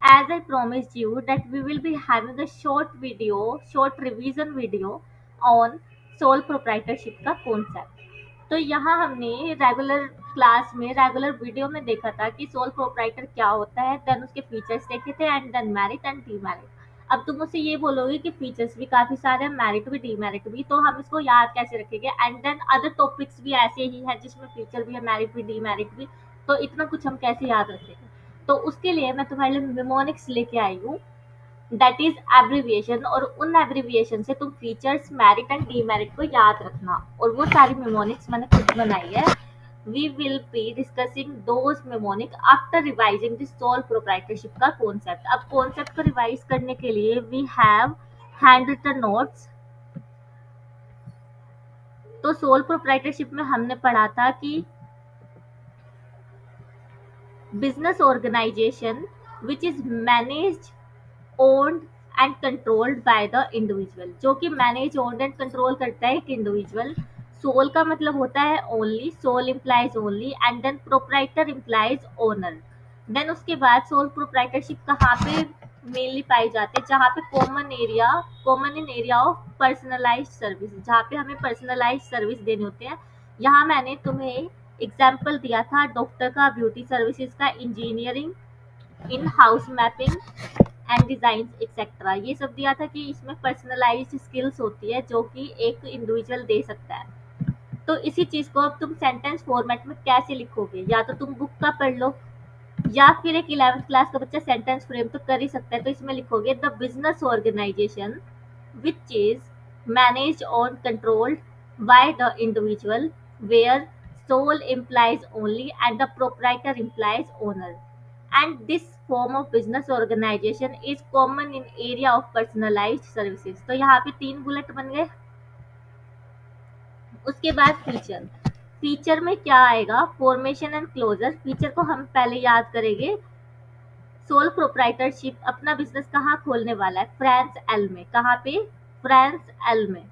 as I promised you that we will be having a short revision video on sole proprietorship का concept. तो यहाँ हमने regular video में देखा था कि सोल प्रोप्राइटर क्या होता है, देन उसके फीचर्स देखे थे and then merit and demerit. अब तुम मुझसे ये बोलोगे कि फीचर्स भी काफी सारे हैं, मेरिट भी डीमेरिट भी, तो हम इसको याद कैसे रखेंगे? एंड देन अदर टॉपिक्स भी ऐसे ही है जिसमें फीचर भी है, मेरिट भी, डीमेरिट भी, तो इतना कुछ हम कैसे याद रखेंगे? तो उसके लिए मैं तुम्हारे लिए निमोनिक्स लेके आई हूँ, दैट इज एब्रिविएशन, और उन एब्रिविएशन से तुम फीचर्स, मेरिट एंड डीमेरिट को याद रखना, और वो सारी मेमोनिक्स मैंने खुद बनाई है. We will be discussing those mnemonic after revising this sole proprietorship का कॉन्सेप्ट. अब कॉन्सेप्ट को रिवाइज करने के लिए we have hand written notes. तो सोल प्रोप्राइटरशिप में हमने पढ़ा था कि business organisation which is managed, owned and controlled by the individual, जो कि मैनेज, ओन्ड एंड कंट्रोल करता है एक इंडिविजुअल. सोल का मतलब होता है only, sole implies only, and then proprietor implies owner. Then उसके बाद सोल प्रोप्राइटरशिप कहाँ पे मेनली पाई जाती है? जहाँ पे common in area of personalised service, जहाँ पे हमें पर्सनलाइज्ड सर्विस देने होते हैं. यहाँ मैंने तुम्हें एग्जाम्पल दिया था डॉक्टर का, ब्यूटी सर्विसेज का, engineering, in house mapping and design etcetera, ये सब दिया था कि इसमें पर्सनलाइज्ड स्किल्स होती है जो कि एक इंडिविजुअल दे सकता है. तो इसी चीज को अब तुम सेंटेंस फॉर्मेट में कैसे लिखोगे? या तो तुम बुक का पढ़ लो, या फिर एक 11th क्लास का बच्चा सेंटेंस फ्रेम तो कर ही सकता है. तो इसमें लिखोगे the business organisation which is managed or controlled by the individual, where sole implies only and the proprietor implies owner. And this form of business organization is common in area of personalized services. तो यहाँ पे 3 bullet बन गए. उसके बाद feature. Feature में क्या आएगा? Formation and closure. फीचर को हम पहले याद करेंगे. सोल प्रोप्राइटरशिप अपना बिजनेस कहाँ खोलने वाला है? फ्रांस एल में. कहाँ पे? फ्रांस एल में.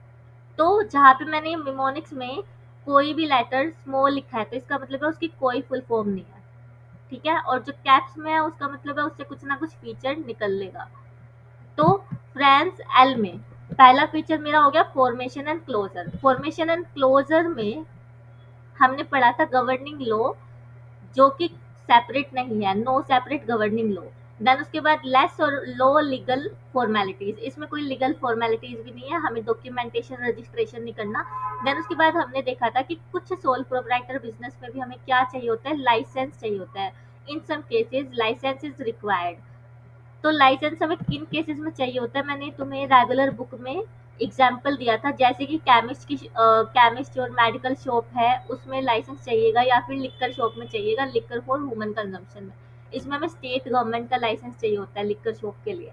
तो जहाँ पे मैंने मिमोनिक्स में कोई भी लेटर स्मॉल लिखा है तो इसका मतलब है उसकी कोई फुल फॉर्म नहीं है, ठीक है? और जो कैप्स में है उसका मतलब है उससे कुछ ना कुछ फीचर निकल लेगा. तो फ्रांस एल में पहला फीचर मेरा हो गया formation and closure. Formation and closure में हमने पढ़ा था गवर्निंग लॉ, जो कि सेपरेट नहीं है, no separate governing law. Then उसके बाद लेस और लो लीगल फॉर्मेलिटीज. इसमें कोई लीगल फॉर्मेलिटीज भी नहीं है, हमें डॉक्यूमेंटेशन, रजिस्ट्रेशन नहीं करना. देन उसके बाद हमने देखा था कि कुछ सोल प्रोप्राइटर बिजनेस में भी हमें क्या चाहिए होता है? लाइसेंस चाहिए होता है. In some cases license is required. तो लाइसेंस हमें किन केसेस में चाहिए होता है? मैंने तुम्हें रेगुलर बुक में एग्जाम्पल दिया था, जैसे कि केमिस्ट और मेडिकल शॉप है उसमें लाइसेंस चाहिएगा, या फिर लिक्कर शॉप में चाहिएगा, लिक्कर फॉर ह्यूमन कंजम्पशन में. इसमें हमें स्टेट गवर्नमेंट का लाइसेंस चाहिए होता है लिक्कर शॉप के लिए.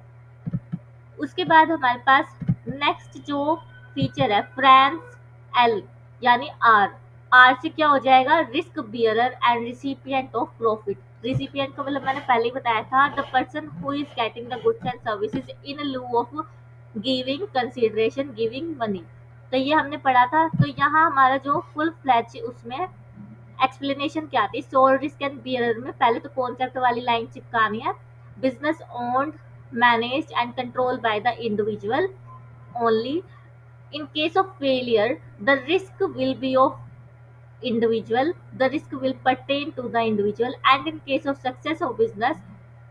उसके बाद हमारे पास नेक्स्ट जो फीचर है फ्रांस एल यानी आर. आर से क्या हो जाएगा? Risk bearer and recipient of profit. Recipient का मतलब मैंने पहले ही बताया था, the person who is getting the goods and services in लिeu of giving consideration, giving money. तो ये हमने पढ़ा था. तो यहाँ हमारा जो फुल फ्लैच उसमें एक्सप्लेनेशन क्या आती है? सोल रिस्क एंड बियरर में पहले तो कॉन्सेप्ट वाली लाइन चिपकानी है. Business owned, managed and controlled by the individual only. In case of failure, the risk will be of individual. The risk will pertain to the individual, and in case of success of business,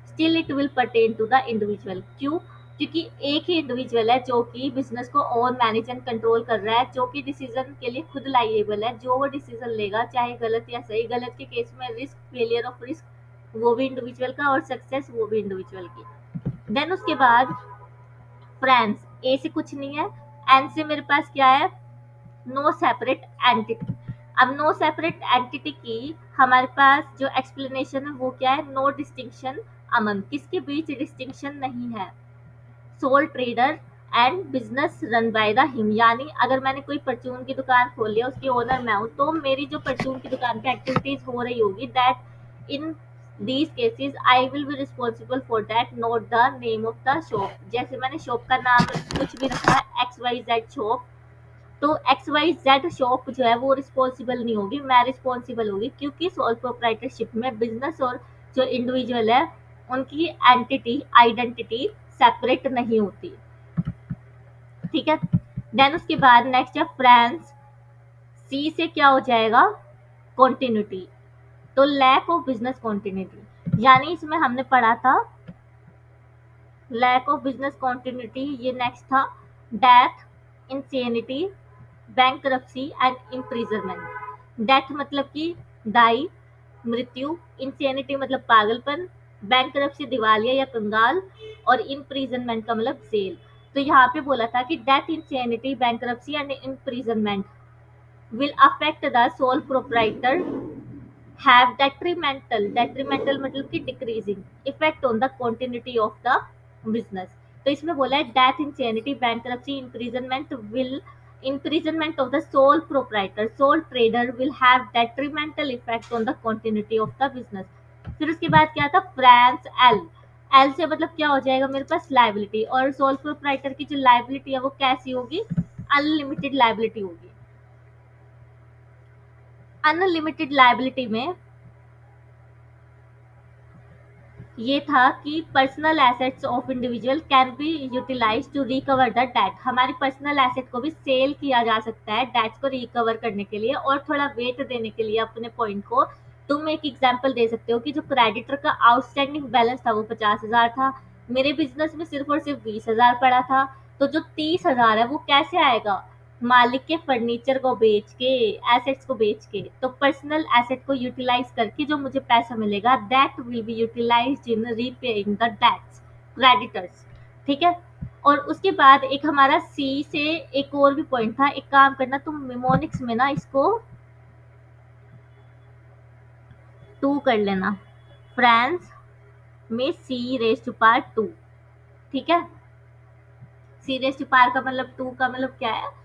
still it will pertain to the individual. क्यों? क्योंकि एक ही individual है जो कि business को own, manage and control कर रहा है, जो कि डिसीजन के लिए खुद लाइएबल है. जो वो डिसीजन लेगा चाहे गलत या सही, गलत के केस में रिस्क, फेलियर ऑफ रिस्क वो भी इंडिविजुअल का, और सक्सेस वो भी इंडिविजुअल की. देन उसके बाद फ्रांस ए से कुछ नहीं है, एन से मेरे पास क्या है? No separate entity. अब नो सेपरेट एंटिटी की हमारे पास जो एक्सप्लेनेशन है वो क्या है? No distinction among. किसके बीच डिस्टिंक्शन नहीं है? Sole trader and business run by the him. यानी अगर मैंने कोई परचून की दुकान खोल लिया, उसकी ओनर मैं हूँ, तो मेरी जो परचून की दुकान पे एक्टिविटीज हो रही होगी, that in these cases I will be responsible for that, not the name of the shop. जैसे मैंने शॉप का नाम कुछ भी रखा है XYZ शॉप, तो XYZ शॉप जो है वो रिस्पॉन्सिबल नहीं होगी, मैं रिस्पॉन्सिबल होगी, क्योंकि सोल प्रोप्राइटरशिप में बिजनेस और जो इंडिविजुअल है उनकी एंटिटी आइडेंटिटी सेपरेट नहीं होती। ठीक है। देन उसके बाद नेक्स्ट है फ्रांस। सी से क्या हो जाएगा, कॉन्टिन्यूटी। तो लैक ऑफ बिजनेस कॉन्टिन्यूटी, यानी इसमें हमने पढ़ा था लैक ऑफ बिजनेस कॉन्टिन्यूटी, ये नेक्स्ट था death, insanity, bankruptcy and imprisonment. Death मतलब कि दाई, मृत्यु, इंसेनिटी मतलब पागलपन, बैंकरप्सी दिवालिया या कंगाल, और इम्प्रिजनमेंट का मतलब जेल। तो यहाँ पे बोला था कि death, insanity, bankruptcy and imprisonment will affect the sole proprietor, have detrimental मतलब कि decreasing effect on the continuity of the business। तो इसमें बोला है death, insanity, bankruptcy, imprisonment of the sole proprietor, sole trader will have detrimental effect on the continuity of the business। फिर उसके बाद क्या था, फ्रांस एल। एल से मतलब क्या हो जाएगा मेरे पास, लाइबिलिटी, और सोल प्रोप्राइटर की जो लाइबिलिटी है वो कैसी होगी, अनलिमिटेड लाइबिलिटी होगी। अनलिमिटेड लाइबिलिटी में ये था कि personal assets of individual can be utilise to recover the debt. हमारी पर्सनल एसेट को भी सेल किया जा सकता है डेट्स को रिकवर करने के लिए और थोड़ा वेट देने के लिए अपने पॉइंट को। तुम एक एग्जांपल दे सकते हो कि जो क्रेडिटर का आउटस्टैंडिंग बैलेंस था वो 50,000 था, मेरे बिजनेस में सिर्फ और सिर्फ 20,000 पड़ा था, तो जो 30,000 है वो कैसे आएगा, मालिक के फर्नीचर को बेच के, एसेट्स को बेच के। तो पर्सनल एसेट को यूटिलाइज करके जो मुझे पैसा मिलेगा that will be utilised in repaying the debts, creditors. ठीक है। और उसके बाद एक हमारा सी से एक और भी पॉइंट था, एक काम करना तुम मिमोनिक्स में ना इसको 2 कर लेना, फ्रांस में सी रेज टू पावर 2। ठीक है। सी रेज टू पावर का मतलब 2 का मतलब क्या है,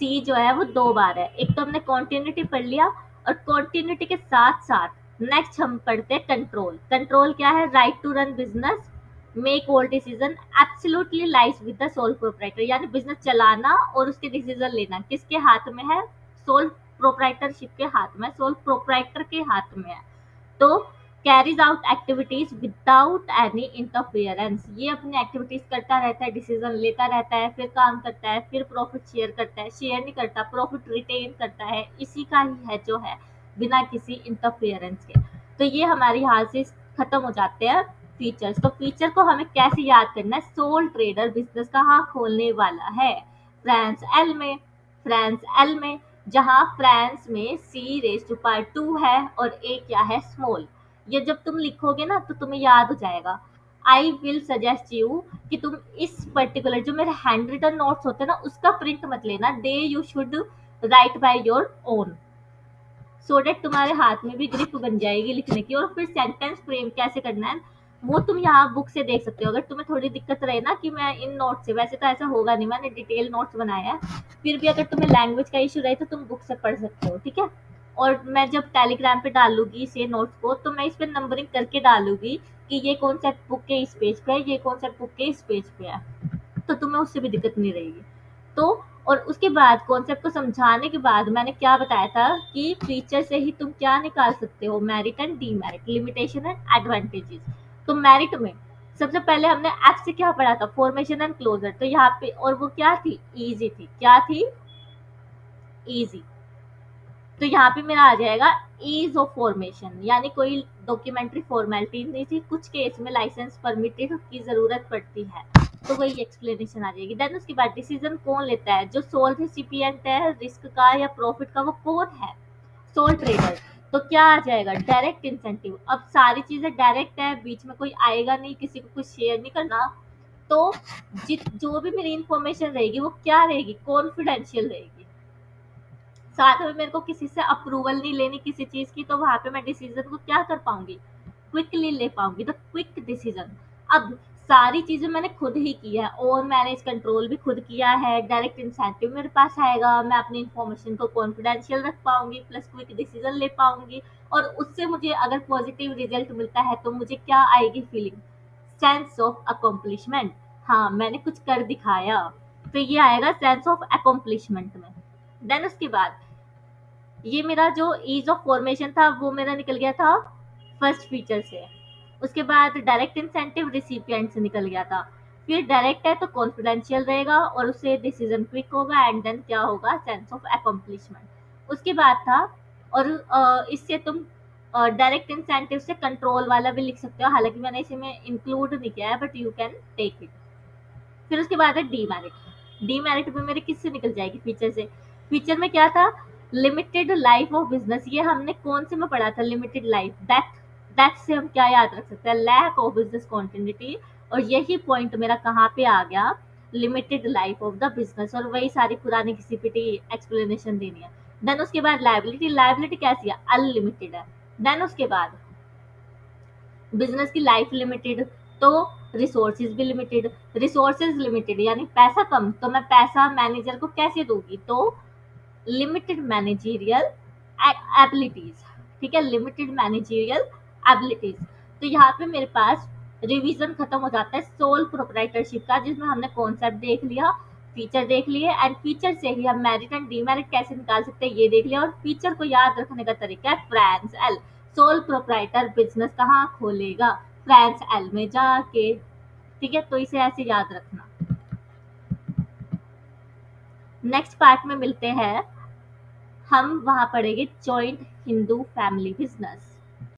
सी जो है वो 2 बार है। एक तो हमने कॉन्टिन्यूटी पढ़ लिया, और कॉन्टिन्यूटी के साथ साथ नेक्स्ट हम पढ़ते हैं कंट्रोल। कंट्रोल क्या है, right to run business, make all decision absolutely lies with the sole proprietor, यानी बिजनेस चलाना और उसके डिसीजन लेना किसके हाथ में है, सोल प्रोप्राइटरशिप के हाथ में, सोल प्रोप्राइटर के हाथ में है। तो carries out activities without any interference, ये अपनी एक्टिविटीज करता रहता है, डिसीजन लेता रहता है, फिर काम करता है, फिर प्रॉफिट शेयर करता है, शेयर नहीं करता, प्रॉफिट रिटेन करता है, इसी का ही है जो है, बिना किसी इंटरफियरेंस के। तो ये हमारे यहाँ से खत्म हो जाते हैं फीचर्स। तो फीचर को हमें कैसे याद करना है, सोल ट्रेडर बिजनेस कहाँ खोलने वाला है, फ्रांस एल में। फ्रांस एल में, जहां फ्रांस में सी रेज टू पावर 2 है और ए क्या है, स्मॉल। ये जब तुम लिखोगे ना तो तुम्हें याद हो जाएगा। आई विल सजेस्ट यू कि तुम इस पर्टिकुलर जो मेरे हैंड रिटन नोट्स होते हैं ना उसका प्रिंट मत लेना, they you should write by your own, so that तुम्हारे हाथ में भी ग्रिप बन जाएगी लिखने की। और फिर सेंटेंस फ्रेम कैसे करना है वो तुम यहाँ बुक से देख सकते हो। अगर तुम्हें थोड़ी दिक्कत रहे ना कि मैं इन नोट से, वैसे तो ऐसा होगा नहीं, मैंने डिटेल नोट्स बनाया है, फिर भी अगर तुम्हें लैंग्वेज का इशू रहे तो तुम बुक से पढ़ सकते हो। ठीक है। और मैं जब टेलीग्राम पे डालूंगी इसे नोट्स को तो मैं इस पर नंबरिंग करके डालूंगी कि ये कौन सा बुक के इस पेज पे है, ये कौन सा बुक के इस पेज पे है, तो तुम्हें उससे भी दिक्कत नहीं रहेगी। तो और उसके बाद कॉन्सेप्ट को समझाने के बाद मैंने क्या बताया था कि फीचर से ही तुम क्या निकाल सकते हो, merit and demerit, limitation and advantages. तो मेरिट में सबसे पहले हमने एफ से क्या पढ़ा था, फॉर्मेशन एंड क्लोजर। तो यहाँ पे और वो क्या थी, इजी थी, क्या थी, इजी। तो यहाँ पे मेरा आ जाएगा ईज ऑफ फॉर्मेशन, यानी कोई डॉक्यूमेंट्री फॉर्मेलिटी नहीं थी, कुछ केस में लाइसेंस परमिटेड की जरूरत पड़ती है, तो वही एक्सप्लेनेशन आ जाएगी। देन उसके बाद डिसीजन कौन लेता है, जो सोल रिसिपिएंट है रिस्क का या प्रॉफिट का वो कौन है, सोल ट्रेडर। तो क्या आ जाएगा, डायरेक्ट इंसेंटिव। अब सारी चीजें डायरेक्ट है, बीच में कोई आएगा नहीं, किसी को कुछ शेयर नहीं करना, तो जो भी मेरी इंफॉर्मेशन रहेगी वो क्या रहेगी, कॉन्फिडेंशियल रहेगी। साथ में मेरे को किसी से अप्रूवल नहीं लेनी किसी चीज की, तो वहां पे मैं डिसीजन को क्या कर पाऊंगी, क्विकली ले पाऊंगी, तो क्विक डिसीजन। अब सारी चीजें मैंने खुद ही की है, और मैनेज कंट्रोल भी खुद किया है, डायरेक्ट इंसेंटिव मेरे पास आएगा, मैं अपनी इंफॉर्मेशन को कॉन्फिडेंशियल रख पाऊंगी, प्लस क्विक डिसीजन ले पाऊंगी, और उससे मुझे अगर पॉजिटिव रिजल्ट मिलता है तो मुझे क्या आएगी फीलिंग, सेंस ऑफ अकम्पलिशमेंट, हाँ मैंने कुछ कर दिखाया, तो ये आएगा सेंस ऑफ अकम्पलिशमेंट में। देन उसके बाद ये मेरा जो ईज ऑफ फॉर्मेशन था वो मेरा निकल गया था फर्स्ट फीचर से। उसके बाद डायरेक्ट इंसेंटिव रिसिपिएंट से निकल गया था। फिर डायरेक्ट है तो कॉन्फिडेंशियल रहेगा और उससे डिसीजन क्विक होगा एंड देन क्या होगा, सेंस ऑफ अकम्प्लिशमेंट। उसके बाद था, और इससे तुम डायरेक्ट इंसेंटिव से कंट्रोल वाला भी लिख सकते हो, हालांकि मैंने इसे में इंक्लूड नहीं किया है, but you can take it. फिर उसके बाद है डीमेरिट। डीमेरिट में मेरे किससे निकल जाएगी, फीचर से। फीचर में क्या था, लिमिटेड लाइफ ऑफ बिजनेस। ये हमने कौन से में पढ़ा था, लिमिटेड लाइफ। डेथ, डेथ से हम क्या याद रख सकते हैं, लैक ऑफ बिजनेस कॉन्टिन्यूटी। और यही पॉइंट मेरा कहाँ पे आ गया, limited life of the business, और वही सारी पुरानी किसी पीटी एक्सप्लेनेशन देनी है। देन उसके बाद लाइबिलिटी। लाइबिलिटी कैसी है, अनलिमिटेड है। देन उसके बाद बिजनेस की लाइफ लिमिटेड, तो रिसोर्सेज भी लिमिटेड। रिसोर्सेज लिमिटेड यानी पैसा कम, तो मैं पैसा मैनेजर को कैसे दूंगी, तो लिमिटेड मैनेजरियल एबिलिटीज। ठीक है, लिमिटेड मैनेजरियल एबिलिटीज। तो यहाँ पे मेरे पास रिवीजन खत्म हो जाता है सोल प्रोप्राइटरशिप का, जिसमें हमने कॉन्सेप्ट देख लिया, फीचर देख लिए, एंड फीचर से ही हम मेरिट एंड डीमेरिट कैसे निकाल सकते हैं ये देख लिया। और फीचर को याद रखने का तरीका है France L. Sole proprietor business कहाँ खोलेगा, फ्रांस एल में जाके। ठीक है, तो इसे ऐसे याद रखना। नेक्स्ट पार्ट में मिलते हैं, हम वहां पढ़ेंगे जॉइंट हिंदू फैमिली बिजनेस।